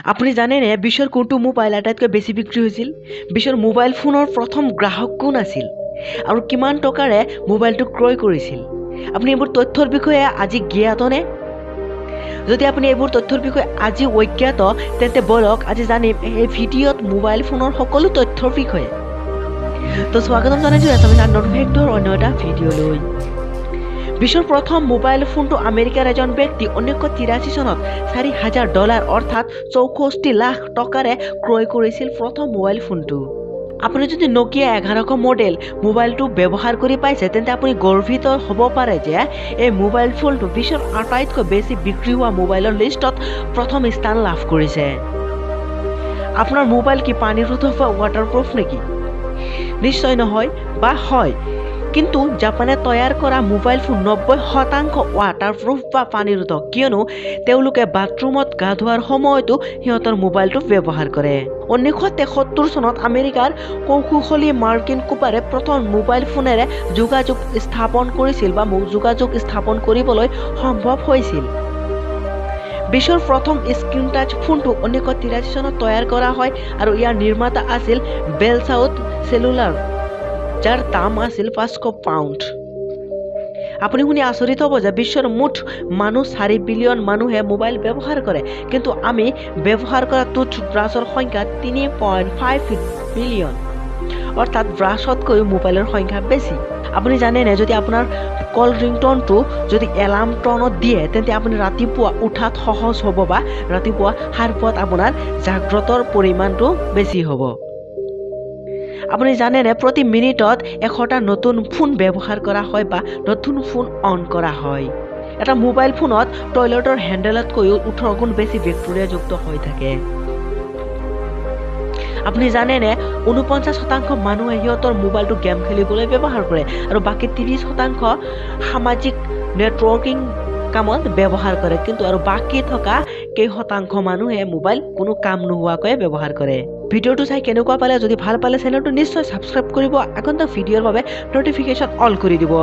আপুনি জানেনে বিশ্বৰ কোনটো মোবাইল আটাইতকৈ বেছি বিক্ৰী হৈছিল? বিশ্বৰ মোবাইল ফোনৰ প্ৰথম গ্ৰাহক কোন আছিল আৰু কিমান টকাৰে মোবাইলটো ক্ৰয় কৰিছিল? আপুনি এইবোৰ তথ্যৰ বিষয়ে আজি জ্ঞাতনে? যদি আপুনি এইবোৰ তথ্যৰ বিষয়ে আজি অজ্ঞাত তেন্তে বলক আজি জানিম এই ভিডিঅ'ত মোবাইল ফোনৰ সকলো তথ্যৰ বিষয়ে। তো স্বাগতম জনাইছোঁ আছামিজ আননোন ফেক্টৰ অন্য এটা ভিডিঅ'লৈ। বিশ্বৰ প্ৰথম মোবাইল ফোনটো আমেৰিকাৰ এজন ব্যক্তি 1983 চনত $4,000 অৰ্থাৎ 64 লাখ টকাৰে ক্ৰয় কৰিছিল প্ৰথম মোবাইল ফোনটো। আপুনি যদি নকিয়া 1100 মডেল মোবাইলটো ব্যৱহাৰ কৰি পাইছে তেন্তে আপুনি গৰ্বিত হ'ব পাৰে যে এই মোবাইল ফোনটো বিশ্বৰ আটাইতকৈ বেছি বিক্ৰী হোৱা মোবাইলৰ লিষ্টত প্ৰথম স্থান লাভ কৰিছে। আপোনাৰ মোবাইল কি পানীৰোধক বা ৱাটাৰপ্ৰুফ নেকি? নিশ্চয় নহয় বা হয়, কিন্তু জাপানে তৈয়াৰ কৰা মোবাইল ফোন 90% ৱাটাৰপ্ৰুফ বা পানীৰোধক, কিয়নো তেওঁলোকে বাথৰুমত গা ধোৱাৰ সময়তো সিহঁতৰ মোবাইলটো ব্যৱহাৰ কৰে। 1973 চনত আমেৰিকাৰ কৌশলী মাৰ্কিন কুপাৰে প্ৰথম মোবাইল ফোনেৰে যোগাযোগ স্থাপন কৰিছিল বা যোগাযোগ স্থাপন কৰিবলৈ সম্ভৱ হৈছিল। বিশ্বৰ প্ৰথম স্ক্ৰীন টাচ ফোনটো 1983 চনত তৈয়াৰ কৰা হয় আৰু ইয়াৰ নিৰ্মাতা আছিল বেল সাউথ চেলুলাৰ, যাৰ দাম আছিল 500 পাউণ্ড। আপুনি শুনি আচৰিত হ'ব যে বিশ্বৰ মুঠ মানুহ 4 বিলিয়ন মানুহে মোবাইল ব্যৱহাৰ কৰে, কিন্তু আমি ব্যৱহাৰ কৰা টুথব্ৰাছৰ সংখ্যা 3.5 বিলিয়ন, অৰ্থাৎ ব্ৰাছতকৈও মোবাইলৰ সংখ্যা বেছি। আপুনি জানেনে যদি আপোনাৰ কল ৰিংটনটো যদি এলাৰ্ম টনত দিয়ে তেন্তে আপুনি ৰাতিপুৱা উঠাত সহজ হ'ব বা ৰাতিপুৱা সাৰ পোৱাত আপোনাৰ জাগ্ৰতৰ পৰিমাণটো বেছি হ'ব। আপুনি জানেনে প্ৰতি মিনিটত 100টা নতুন ফোন ব্যৱহাৰ কৰা হয় বা নতুন ফোন অন কৰা হয়। এটা মোবাইল ফোনত টয়লেটৰ হেণ্ডেলতকৈও 18 গুণ বেছি বেক্টেৰিয়াযুক্ত হৈ থাকে। আপুনি জানেনে 49% মানুহে সিহঁতৰ মোবাইলটো গেম খেলিবলৈ ব্যৱহাৰ কৰে আৰু বাকী 30% সামাজিক নেটৱৰ্কিং কামত ব্যৱহাৰ কৰে, কিন্তু আৰু বাকী থকা কেইশতাংশ মানুহে মোবাইল কোনো কাম নোহোৱাকৈ ব্যৱহাৰ কৰে। ভিডিঅ'টো চাই কেনেকুৱা পালে? যদি ভাল পালে চেনেলটো নিশ্চয় ছাবস্ক্ৰাইব কৰিব, আগন্তুক ভিডিঅ'ৰ বাবে নটিফিকেশ্যন অল কৰি দিব।